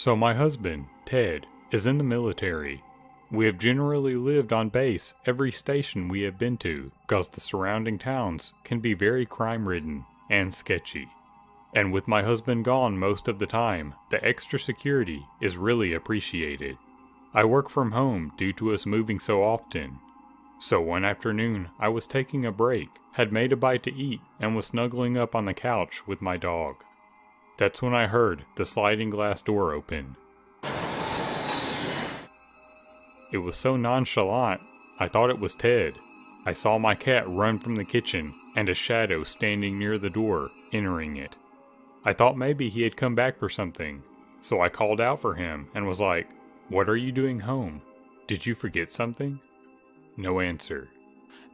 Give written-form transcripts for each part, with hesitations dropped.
So my husband, Ted, is in the military. We have generally lived on base every station we have been to, because the surrounding towns can be very crime-ridden and sketchy. And with my husband gone most of the time, the extra security is really appreciated. I work from home due to us moving so often. So one afternoon, I was taking a break, had made a bite to eat, and was snuggling up on the couch with my dog. That's when I heard the sliding glass door open. It was so nonchalant, I thought it was Ted. I saw my cat run from the kitchen, and a shadow standing near the door, entering it. I thought maybe he had come back for something, so I called out for him and was like, "What are you doing home? Did you forget something?" No answer.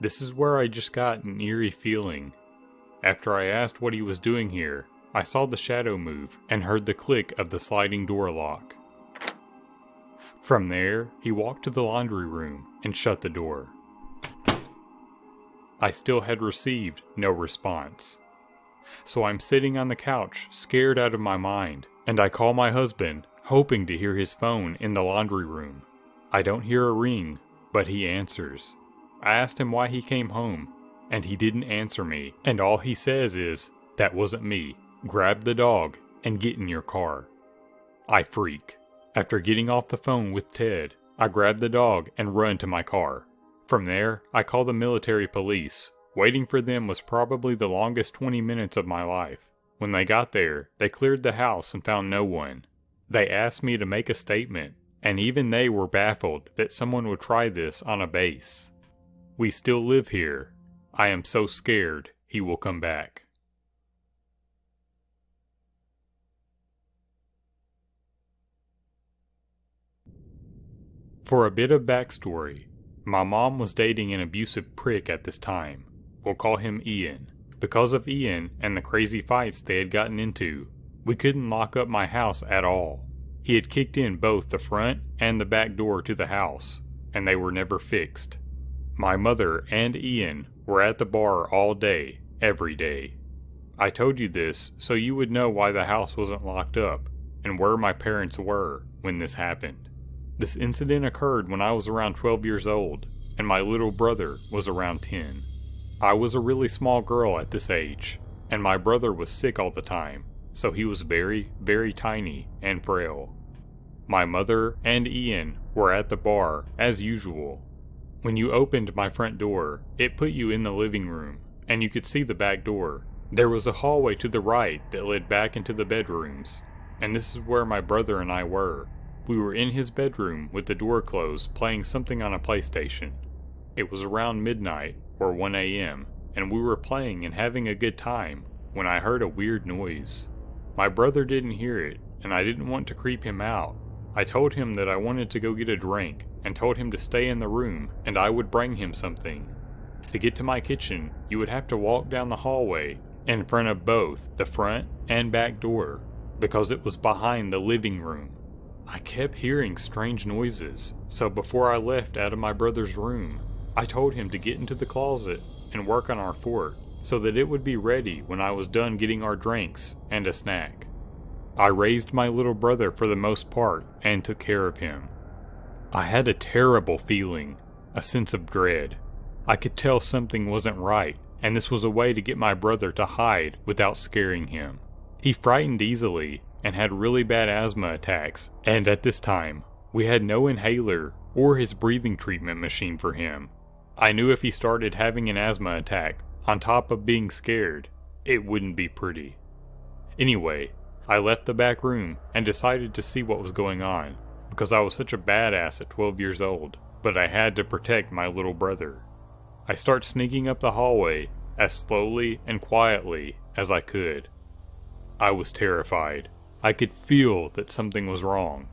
This is where I just got an eerie feeling. After I asked what he was doing here, I saw the shadow move and heard the click of the sliding door lock. From there, he walked to the laundry room and shut the door. I still had received no response. So I'm sitting on the couch, scared out of my mind, and I call my husband, hoping to hear his phone in the laundry room. I don't hear a ring, but he answers. I asked him why he came home, and he didn't answer me, and all he says is, "That wasn't me. Grab the dog and get in your car." I freak. After getting off the phone with Ted, I grab the dog and run to my car. From there, I call the military police. Waiting for them was probably the longest 20 minutes of my life. When they got there, they cleared the house and found no one. They asked me to make a statement, and even they were baffled that someone would try this on a base. We still live here. I am so scared he will come back. For a bit of backstory, my mom was dating an abusive prick at this time. We'll call him Ian. Because of Ian and the crazy fights they had gotten into, we couldn't lock up my house at all. He had kicked in both the front and the back door to the house, and they were never fixed. My mother and Ian were at the bar all day, every day. I told you this so you would know why the house wasn't locked up, and where my parents were when this happened. This incident occurred when I was around 12 years old, and my little brother was around 10. I was a really small girl at this age, and my brother was sick all the time, so he was very, very tiny and frail. My mother and Ian were at the bar, as usual. When you opened my front door, it put you in the living room, and you could see the back door. There was a hallway to the right that led back into the bedrooms, and this is where my brother and I were. We were in his bedroom with the door closed playing something on a PlayStation. It was around midnight or 1 a.m. and we were playing and having a good time when I heard a weird noise. My brother didn't hear it and I didn't want to creep him out. I told him that I wanted to go get a drink and told him to stay in the room and I would bring him something. To get to my kitchen, you would have to walk down the hallway in front of both the front and back door because it was behind the living room. I kept hearing strange noises, so before I left out of my brother's room, I told him to get into the closet and work on our fort so that it would be ready when I was done getting our drinks and a snack. I raised my little brother for the most part and took care of him. I had a terrible feeling, a sense of dread. I could tell something wasn't right, and this was a way to get my brother to hide without scaring him. He frightened easily and had really bad asthma attacks, and at this time, we had no inhaler or his breathing treatment machine for him. I knew if he started having an asthma attack, on top of being scared, it wouldn't be pretty. Anyway, I left the back room and decided to see what was going on, because I was such a badass at 12 years old, but I had to protect my little brother. I start sneaking up the hallway as slowly and quietly as I could. I was terrified. I could feel that something was wrong.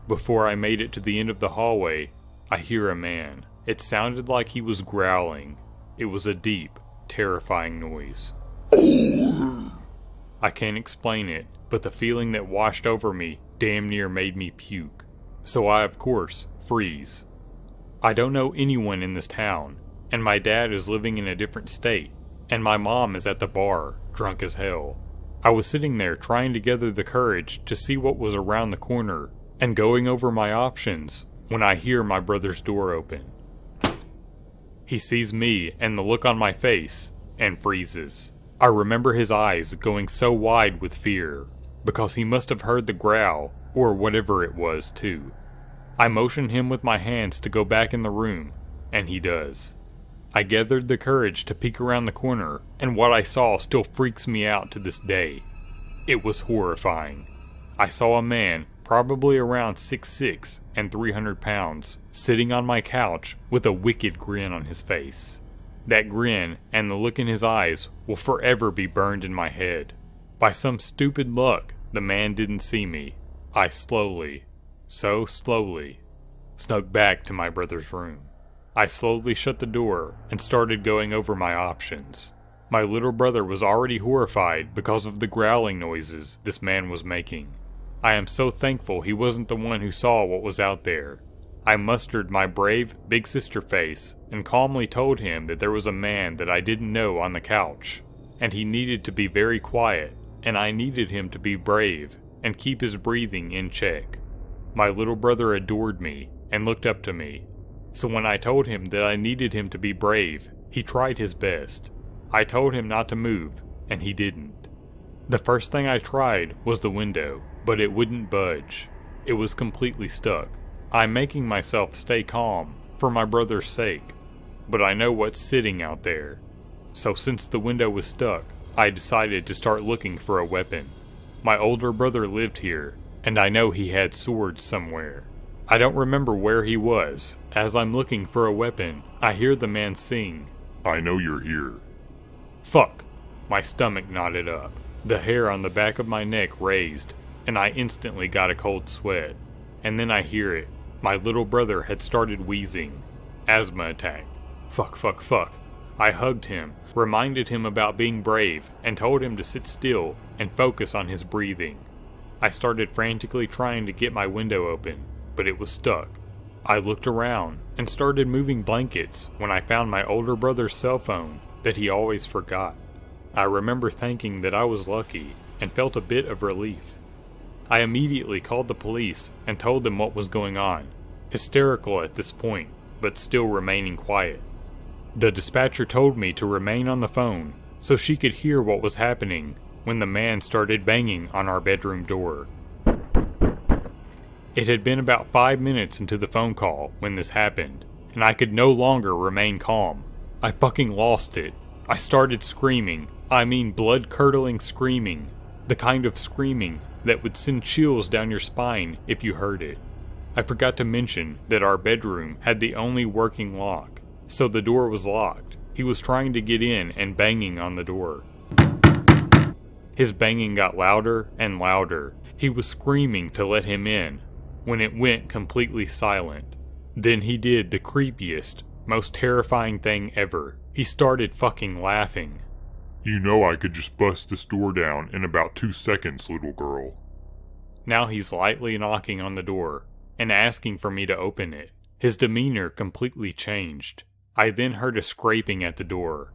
Before I made it to the end of the hallway, I hear a man. It sounded like he was growling. It was a deep, terrifying noise. I can't explain it, but the feeling that washed over me damn near made me puke. So I, of course, freeze. I don't know anyone in this town, and my dad is living in a different state, and my mom is at the bar, drunk as hell. I was sitting there trying to gather the courage to see what was around the corner and going over my options when I hear my brother's door open. He sees me and the look on my face and freezes. I remember his eyes going so wide with fear because he must have heard the growl or whatever it was too. I motion him with my hands to go back in the room, and he does. I gathered the courage to peek around the corner, and what I saw still freaks me out to this day. It was horrifying. I saw a man, probably around 6'6" and 300 pounds, sitting on my couch with a wicked grin on his face. That grin and the look in his eyes will forever be burned in my head. By some stupid luck, the man didn't see me. I slowly, so slowly, snuck back to my brother's room. I slowly shut the door and started going over my options. My little brother was already horrified because of the growling noises this man was making. I am so thankful he wasn't the one who saw what was out there. I mustered my brave, big sister face and calmly told him that there was a man that I didn't know on the couch, and he needed to be very quiet, and I needed him to be brave and keep his breathing in check. My little brother adored me and looked up to me. So when I told him that I needed him to be brave, he tried his best. I told him not to move, and he didn't. The first thing I tried was the window, but it wouldn't budge. It was completely stuck. I'm making myself stay calm, for my brother's sake, but I know what's sitting out there. So since the window was stuck, I decided to start looking for a weapon. My older brother lived here, and I know he had swords somewhere. I don't remember where he was. As I'm looking for a weapon, I hear the man sing, "I know you're here." Fuck! My stomach knotted up. The hair on the back of my neck raised, and I instantly got a cold sweat. And then I hear it. My little brother had started wheezing. Asthma attack. Fuck, fuck, fuck. I hugged him, reminded him about being brave, and told him to sit still and focus on his breathing. I started frantically trying to get my window open, but it was stuck. I looked around and started moving blankets when I found my older brother's cell phone that he always forgot. I remember thinking that I was lucky and felt a bit of relief. I immediately called the police and told them what was going on, hysterical at this point, but still remaining quiet. The dispatcher told me to remain on the phone so she could hear what was happening when the man started banging on our bedroom door. It had been about 5 minutes into the phone call when this happened, and I could no longer remain calm. I fucking lost it. I started screaming. I mean blood-curdling screaming. The kind of screaming that would send chills down your spine if you heard it. I forgot to mention that our bedroom had the only working lock, so the door was locked. He was trying to get in and banging on the door. His banging got louder and louder. He was screaming to let him in, when it went completely silent. Then he did the creepiest, most terrifying thing ever. He started fucking laughing. "You know I could just bust this door down in about 2 seconds, little girl." Now he's lightly knocking on the door and asking for me to open it. His demeanor completely changed. I then heard a scraping at the door.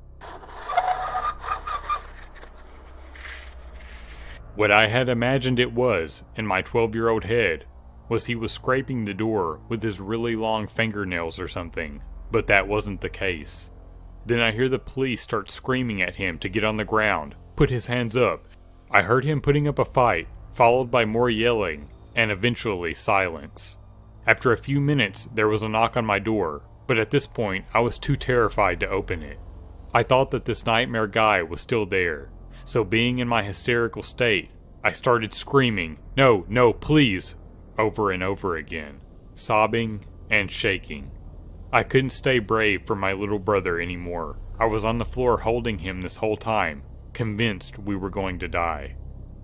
What I had imagined it was, in my 12-year-old head, was he was scraping the door with his really long fingernails or something, but that wasn't the case. Then I hear the police start screaming at him to get on the ground, put his hands up. I heard him putting up a fight, followed by more yelling, and eventually silence. After a few minutes, there was a knock on my door, but at this point, I was too terrified to open it. I thought that this nightmare guy was still there, so being in my hysterical state, I started screaming, "No, no, please," over and over again, sobbing and shaking. I couldn't stay brave for my little brother anymore. I was on the floor holding him this whole time, convinced we were going to die.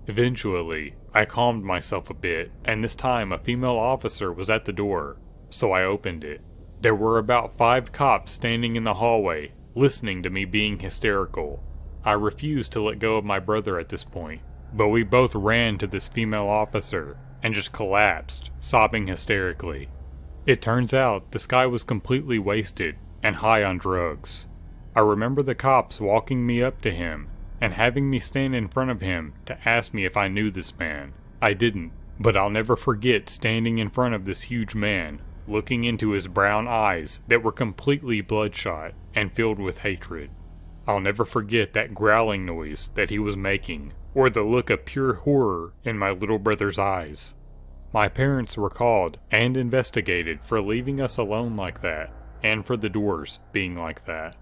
Eventually, I calmed myself a bit, and this time a female officer was at the door, so I opened it. There were about 5 cops standing in the hallway, listening to me being hysterical. I refused to let go of my brother at this point, but we both ran to this female officer and just collapsed, sobbing hysterically. It turns out this guy was completely wasted and high on drugs. I remember the cops walking me up to him and having me stand in front of him to ask me if I knew this man. I didn't, but I'll never forget standing in front of this huge man, looking into his brown eyes that were completely bloodshot and filled with hatred. I'll never forget that growling noise that he was making, or the look of pure horror in my little brother's eyes. My parents were called and investigated for leaving us alone like that, and for the doors being like that.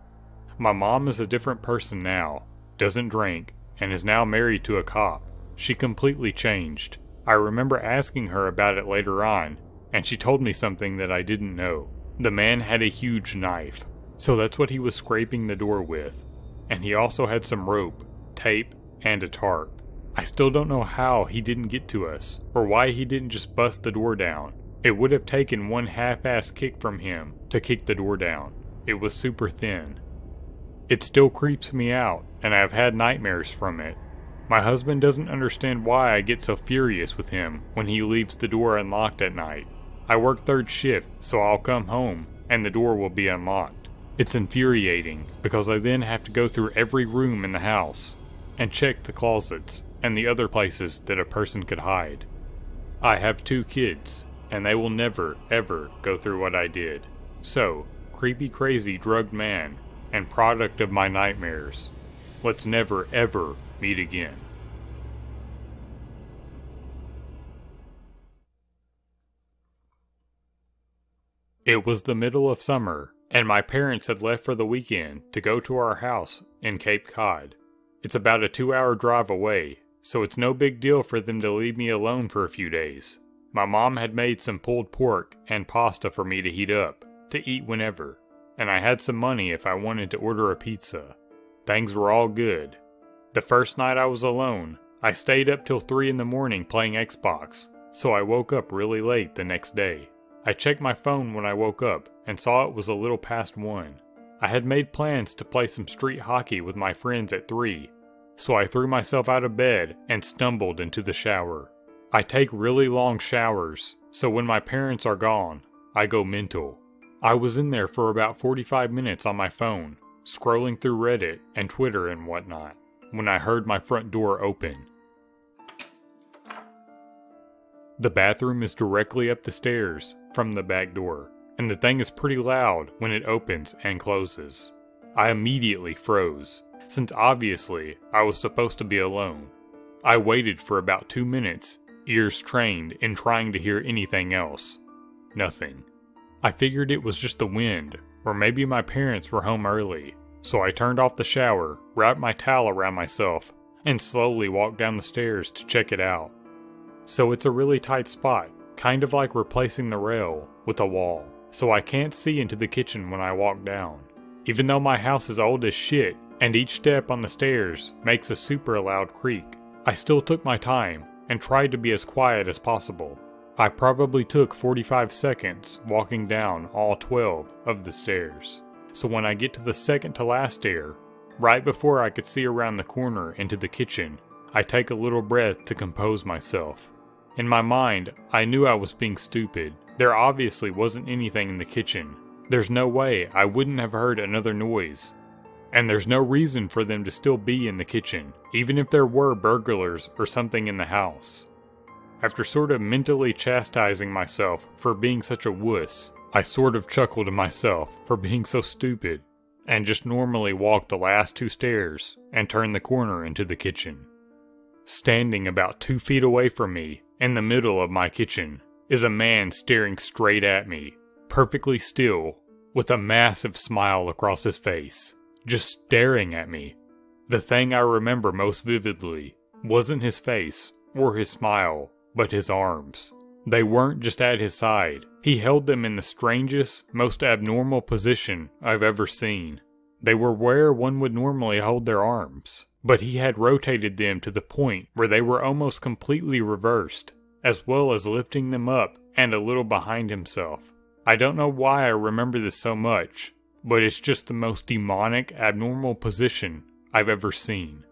My mom is a different person now, doesn't drink, and is now married to a cop. She completely changed. I remember asking her about it later on, and she told me something that I didn't know. The man had a huge knife, so that's what he was scraping the door with. And he also had some rope, tape, and a tarp. I still don't know how he didn't get to us, or why he didn't just bust the door down. It would have taken one half-ass kick from him to kick the door down. It was super thin. It still creeps me out, and I've had nightmares from it. My husband doesn't understand why I get so furious with him when he leaves the door unlocked at night. I work third shift, so I'll come home, and the door will be unlocked. It's infuriating, because I then have to go through every room in the house, and check the closets, and the other places that a person could hide. I have 2 kids, and they will never, ever go through what I did. So, creepy crazy drugged man, and product of my nightmares, let's never, ever meet again. It was the middle of summer, and my parents had left for the weekend to go to our house in Cape Cod. It's about a 2-hour drive away, so it's no big deal for them to leave me alone for a few days. My mom had made some pulled pork and pasta for me to heat up, to eat whenever, and I had some money if I wanted to order a pizza. Things were all good. The first night I was alone, I stayed up till 3 in the morning playing Xbox, so I woke up really late the next day. I checked my phone when I woke up and saw it was a little past 1. I had made plans to play some street hockey with my friends at 3, so I threw myself out of bed and stumbled into the shower. I take really long showers, so when my parents are gone, I go mental. I was in there for about 45 minutes on my phone, scrolling through Reddit and Twitter and whatnot, when I heard my front door open. The bathroom is directly up the stairs from the back door, and the thing is pretty loud when it opens and closes. I immediately froze, since obviously I was supposed to be alone. I waited for about 2 minutes, ears trained in trying to hear anything else. Nothing. I figured it was just the wind, or maybe my parents were home early, so I turned off the shower, wrapped my towel around myself, and slowly walked down the stairs to check it out. So it's a really tight spot, kind of like replacing the rail with a wall, so I can't see into the kitchen when I walk down. Even though my house is old as shit, and each step on the stairs makes a super loud creak, I still took my time and tried to be as quiet as possible. I probably took 45 seconds walking down all 12 of the stairs. So when I get to the second to last stair, right before I could see around the corner into the kitchen, I take a little breath to compose myself. In my mind, I knew I was being stupid. There obviously wasn't anything in the kitchen. There's no way I wouldn't have heard another noise. And there's no reason for them to still be in the kitchen, even if there were burglars or something in the house. After sort of mentally chastising myself for being such a wuss, I sort of chuckled to myself for being so stupid, and just normally walked the last 2 stairs and turned the corner into the kitchen. Standing about 2 feet away from me, in the middle of my kitchen, is a man staring straight at me, perfectly still, with a massive smile across his face, just staring at me. The thing I remember most vividly wasn't his face or his smile, but his arms. They weren't just at his side. He held them in the strangest, most abnormal position I've ever seen. They were where one would normally hold their arms, but he had rotated them to the point where they were almost completely reversed, as well as lifting them up and a little behind himself. I don't know why I remember this so much, but it's just the most demonic, abnormal position I've ever seen.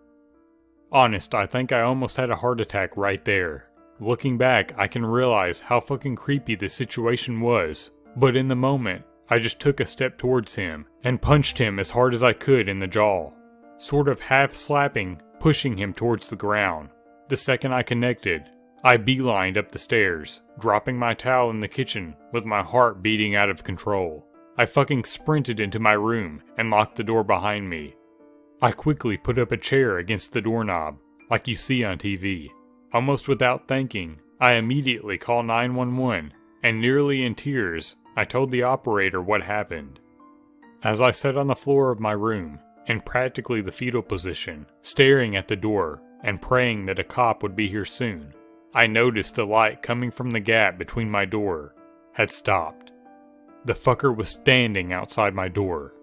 Honest, I think I almost had a heart attack right there. Looking back, I can realize how fucking creepy the situation was, but in the moment, I just took a step towards him and punched him as hard as I could in the jaw. sort of half slapping, pushing him towards the ground. The second I connected, I beelined up the stairs, dropping my towel in the kitchen with my heart beating out of control. I fucking sprinted into my room and locked the door behind me. I quickly put up a chair against the doorknob, like you see on TV. Almost without thinking, I immediately called 911, and nearly in tears, I told the operator what happened. As I sat on the floor of my room, in practically the fetal position, staring at the door and praying that a cop would be here soon, I noticed the light coming from the gap between my door had stopped. The fucker was standing outside my door.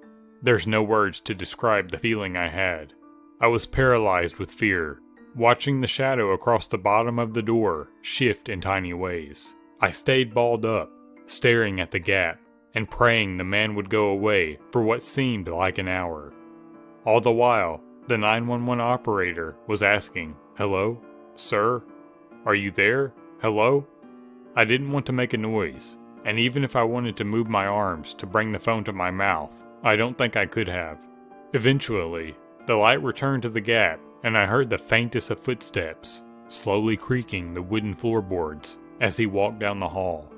There's no words to describe the feeling I had. I was paralyzed with fear, watching the shadow across the bottom of the door shift in tiny ways. I stayed balled up, staring at the gap, and praying the man would go away for what seemed like an hour. All the while, the 911 operator was asking, "Hello? Sir? Are you there? Hello?" I didn't want to make a noise, and even if I wanted to move my arms to bring the phone to my mouth, I don't think I could have. Eventually, the light returned to the gap, and I heard the faintest of footsteps, slowly creaking the wooden floorboards as he walked down the hall.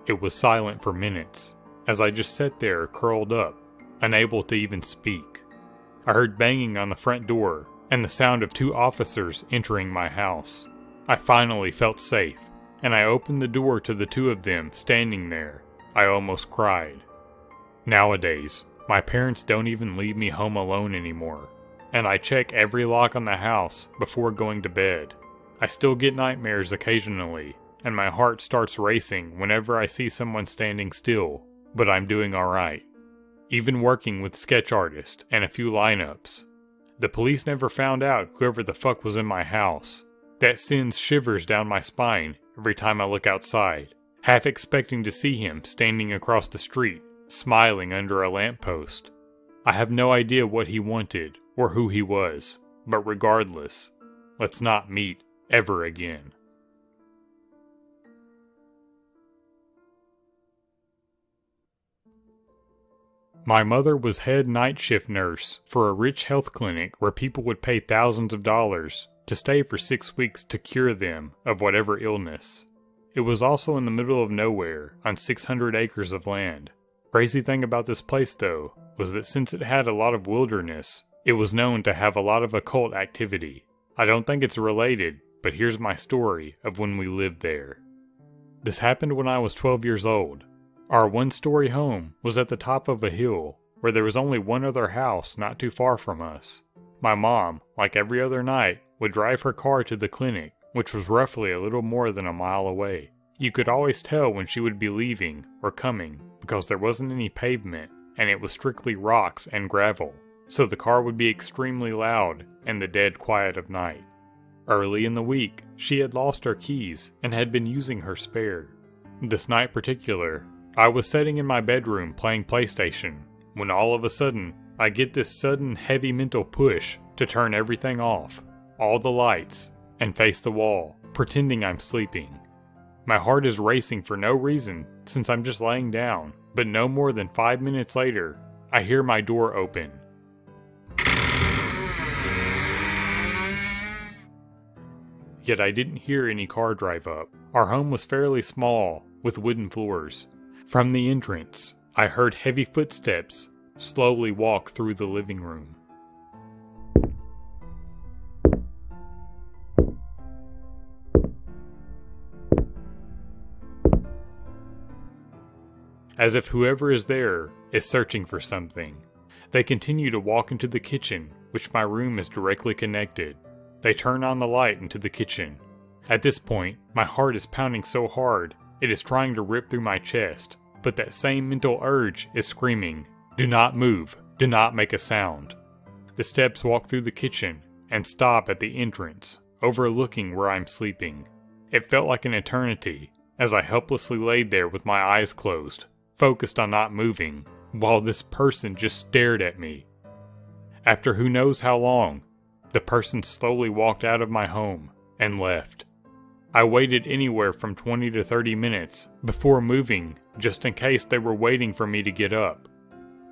It was silent for minutes, as I just sat there curled up, unable to even speak. I heard banging on the front door and the sound of 2 officers entering my house. I finally felt safe, and I opened the door to the 2 of them standing there. I almost cried. Nowadays, my parents don't even leave me home alone anymore, and I check every lock on the house before going to bed. I still get nightmares occasionally, and my heart starts racing whenever I see someone standing still, but I'm doing alright. Even working with sketch artists and a few lineups. The police never found out whoever the fuck was in my house. That sends shivers down my spine every time I look outside, half expecting to see him standing across the street, smiling under a lamppost. I have no idea what he wanted or who he was, but regardless, let's not meet ever again. My mother was head night shift nurse for a rich health clinic where people would pay thousands of dollars to stay for 6 weeks to cure them of whatever illness. It was also in the middle of nowhere on 600 acres of land. Crazy thing about this place though was that since it had a lot of wilderness, it was known to have a lot of occult activity. I don't think it's related, but here's my story of when we lived there. This happened when I was 12 years old. Our one-story home was at the top of a hill where there was only one other house not too far from us. My mom, like every other night, would drive her car to the clinic, which was roughly a little more than a mile away. You could always tell when she would be leaving or coming because there wasn't any pavement and it was strictly rocks and gravel, so the car would be extremely loud and the dead quiet of night. Early in the week, she had lost her keys and had been using her spare. This night particular, I was sitting in my bedroom playing PlayStation, when all of a sudden, I get this sudden heavy mental push to turn everything off, all the lights, and face the wall, pretending I'm sleeping. My heart is racing for no reason since I'm just laying down, but no more than 5 minutes later, I hear my door open. Yet I didn't hear any car drive up. Our home was fairly small, with wooden floors. From the entrance, I heard heavy footsteps slowly walk through the living room. As if whoever is there is searching for something. They continue to walk into the kitchen, which my room is directly connected. They turn on the light into the kitchen. At this point, my heart is pounding so hard, it is trying to rip through my chest, but that same mental urge is screaming, "Do not move, do not make a sound." The steps walk through the kitchen and stop at the entrance, overlooking where I'm sleeping. It felt like an eternity, as I helplessly laid there with my eyes closed, focused on not moving, while this person just stared at me. After who knows how long, the person slowly walked out of my home and left. I waited anywhere from 20 to 30 minutes before moving, just in case they were waiting for me to get up.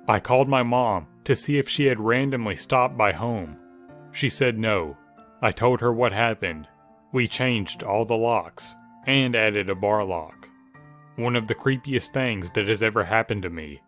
I called my mom to see if she had randomly stopped by home. She said no. I told her what happened. We changed all the locks and added a bar lock. One of the creepiest things that has ever happened to me